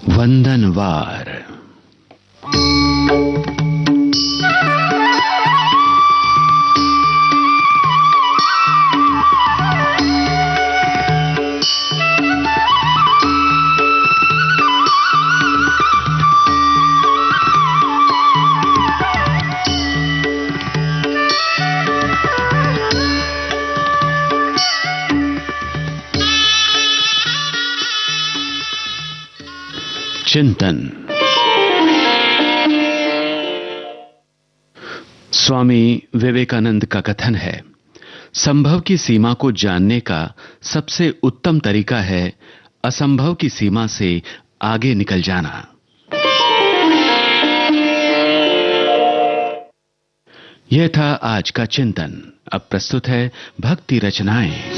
वंदनवार। चिंतन। स्वामी विवेकानंद का कथन है, संभव की सीमा को जानने का सबसे उत्तम तरीका है असंभव की सीमा से आगे निकल जाना। यह था आज का चिंतन। अब प्रस्तुत है भक्ति रचनाएं।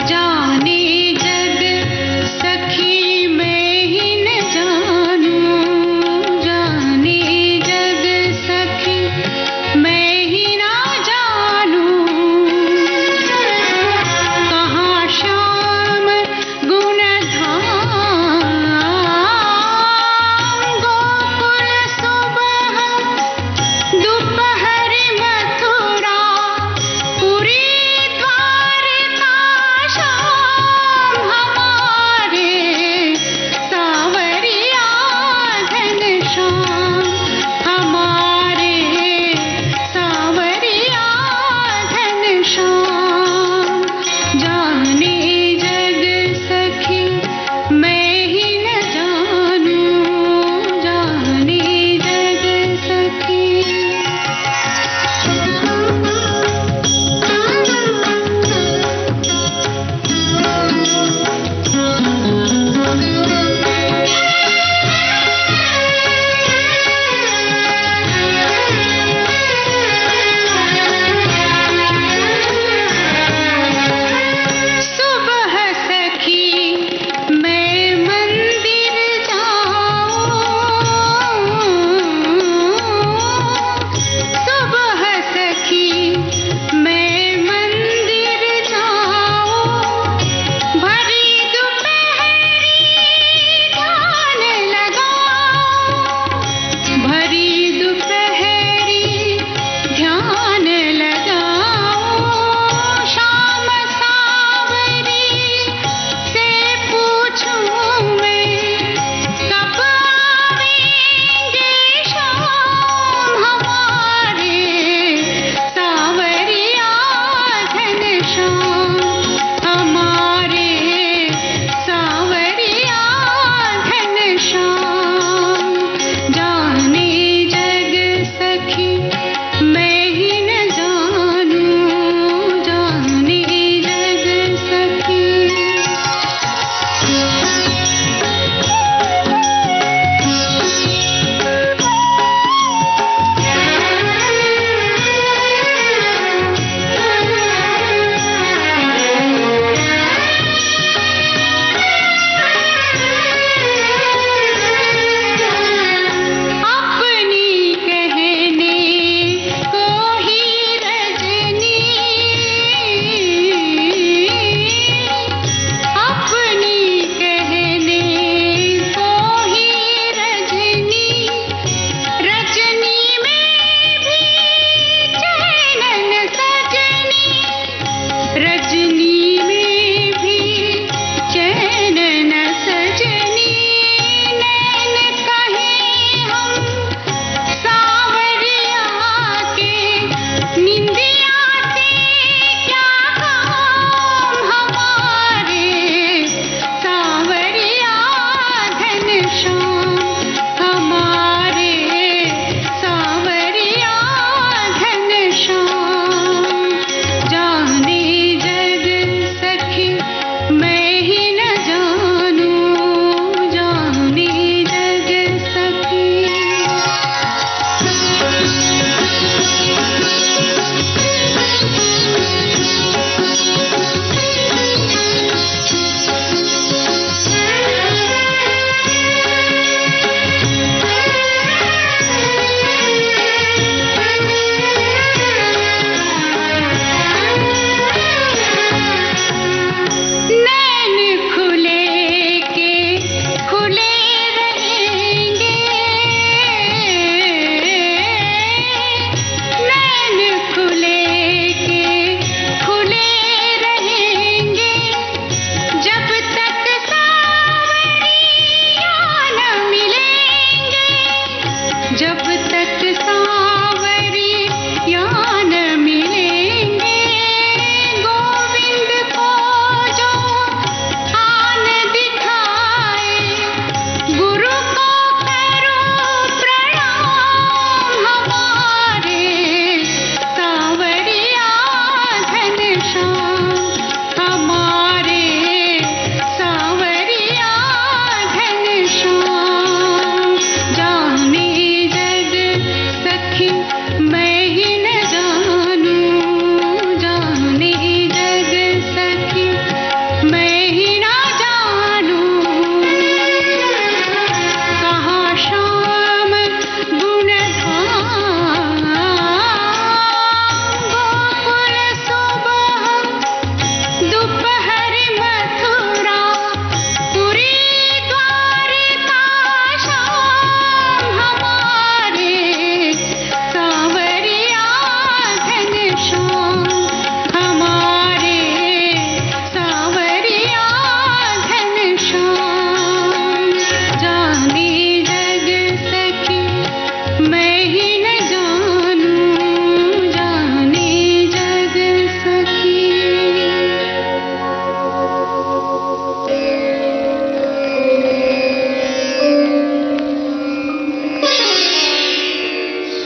जाने जग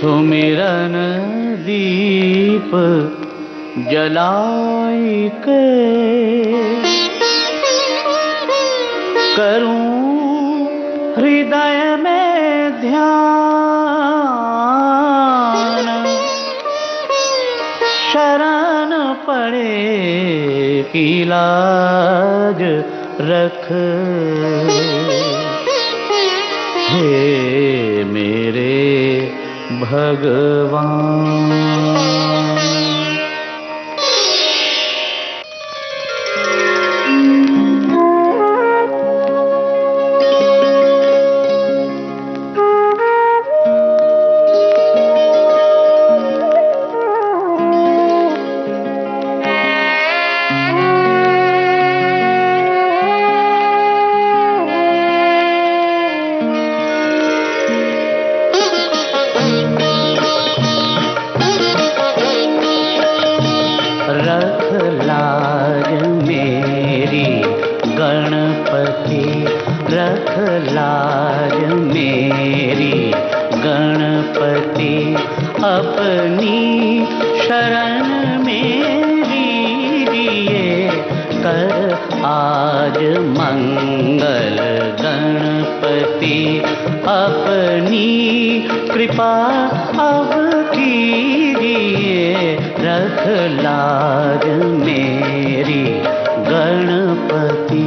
सुमिरन दीप जलाई के करूं हृदय में ध्यान, शरण पड़े की लाज रख। हे मेरे भगवान। रख लाज मेरी गणपति, रख लाज मेरी गणपति, अपनी शरण मेरी लिए कर आज मंगल गणपति, अपनी कृपा अब कीजिए, रख लाज मेरी गणपति।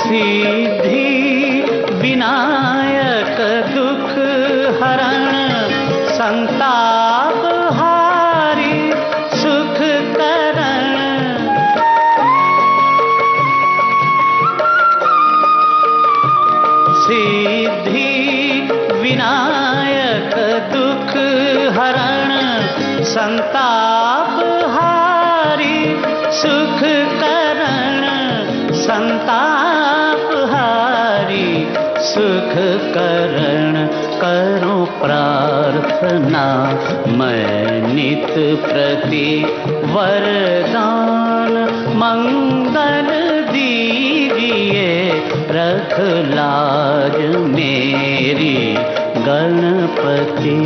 सिद्धि विनायक दुख हरण, संताप हारी सुख करण, सिद्धि विनायक दुख हरण, संताप हारी सुख करण, संताप हारी सुख करण। करो प्रार्थना मैं नित प्रति, वरदान मंगल दीजिए, रख लाज मेरी गणपति।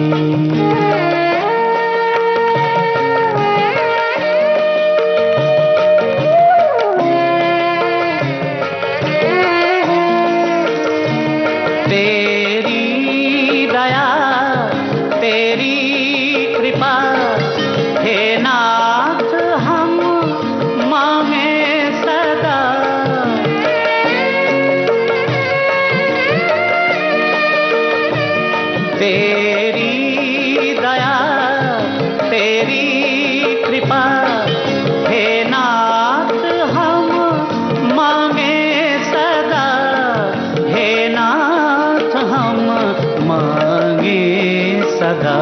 तेरी दया तेरी कृपा, हे नाथ हम मांगे सदा, तेरी दया तेरी कृपा, हे नाथ हम मांगे सदा, हे नाथ हम मांगे सदा।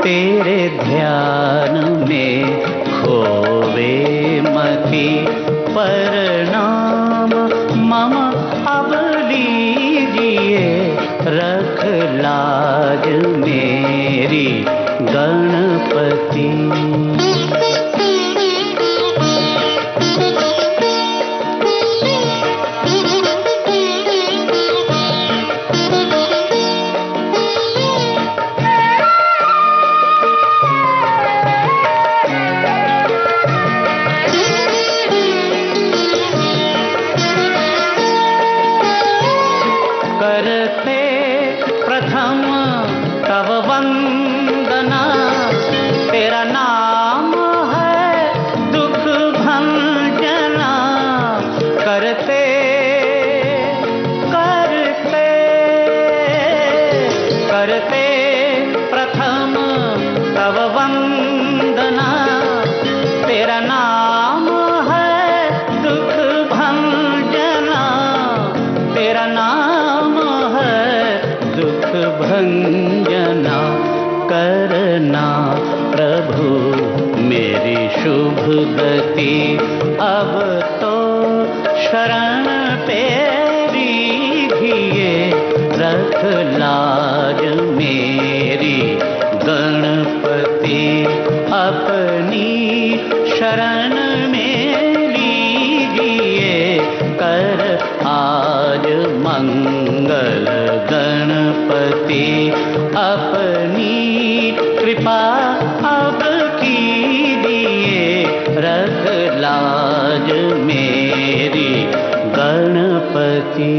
तेरे ध्यान में खोवे मति, प्रणाम मम अब लीजिए, रख लाज मेरी गणपति। करते प्रथम तव वंदना, तेरा नाम है दुख भंजना, करते करते करते प्रथम तव वंदना, तेरा नाम है दुख भंजना, तेरा नाम है दुख भंजना। करना प्रभु मेरी शुभ गति अब तो शरण तेरी घिए रख लाज मेरी गणपति अपनी शरण में लीजिए कर आज मंगल गणपति अपनी कृपा अब कीजिए रख लाज मेरी गणपति।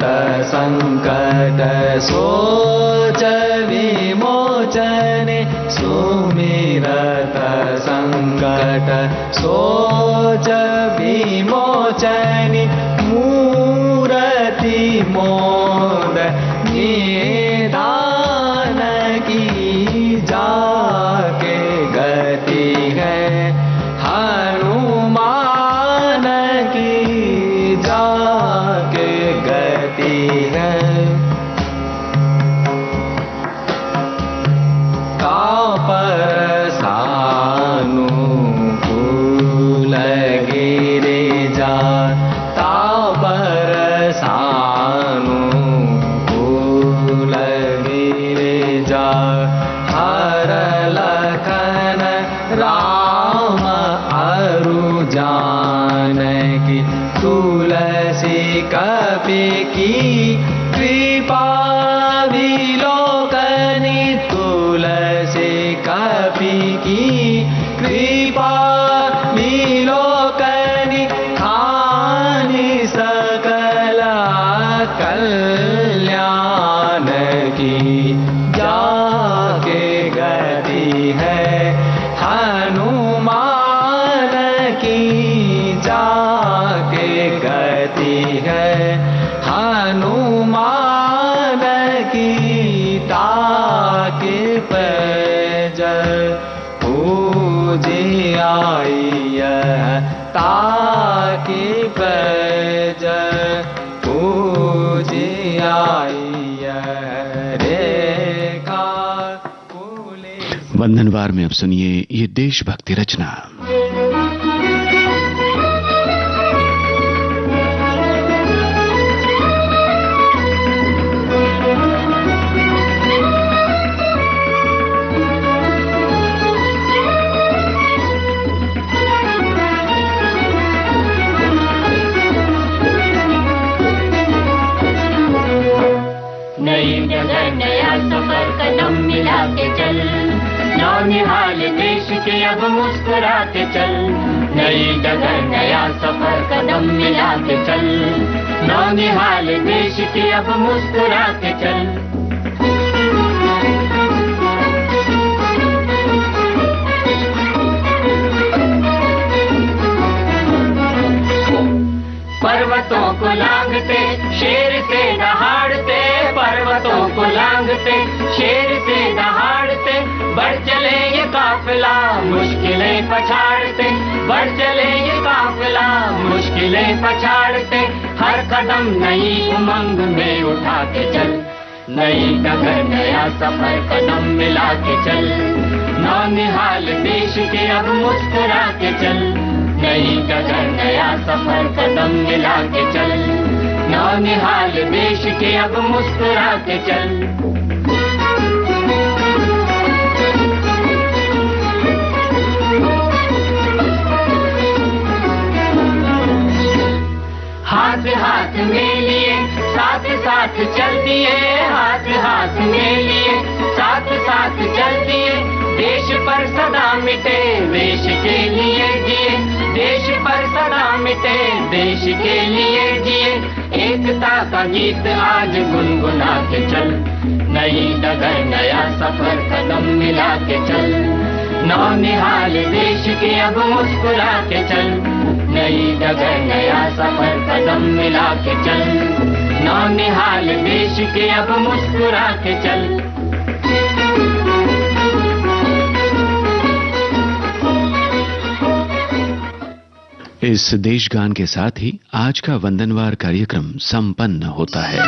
संकट सोच विमोचने सुमिरत संकट सोच विमोचने मूर्ति मोद निधान की जाके गति है हनुमान की जाके गति है तापर सानुकूल गिरिजा तापर सानुकूल गिरिजा हर लखन राम अरु जानकी तुलसी कपि की कृपा विलोकनी तुलसी कपि की कृपा विलोकनी खानी सकल कल्याण की जाके गति है हनुमान की जाके गति है हनुमान की ताके पैज पूजी आई ताके पैज पूजी आई रेखा वंदनवार में अब सुनिए ये देशभक्ति रचना। नई जगह नया सफर कदम मिला के चल नौनिहाल देश के अब मुस्कुरा के चल नई जगह नया सफर कदम मिला के चल नौनिहाल देश के अब मुस्कुरा के चल पर्वतों को लांघते शेर से दहाड़ते पर्वतों को लांघते शेर से दहाड़ते बढ़ चले ये काफिला मुश्किलें पछाड़ते बढ़ चले ये काफिला मुश्किलें पछाड़ते हर कदम नई उमंग में उठा के चल नई डगर नया सफर कदम मिला के चल नौनिहाल देश के अब मुस्कुरा के चल नई डगर नया सफर कदम मिला के चल नौनिहाल देश के अब मुस्कुरा के चल हाथ हाथ में लिए साथ साथ चल दिए हाथ हाथ में लिए साथ साथ चल दिए देश पर सदा मिटे देश के लिए जिए देश पर सदा मिटे देश के लिए जिए एकता का गीत आज गुनगुना के चल नई डगर नया सफर कदम मिला के चल नौनिहाल देश के अब मुस्कुरा के चल नई डगर नया सफर कदम मिला के चल नौनिहाल देश के अब मुस्कुरा के चल इस देश गान के साथ ही आज का वंदनवार कार्यक्रम संपन्न होता है।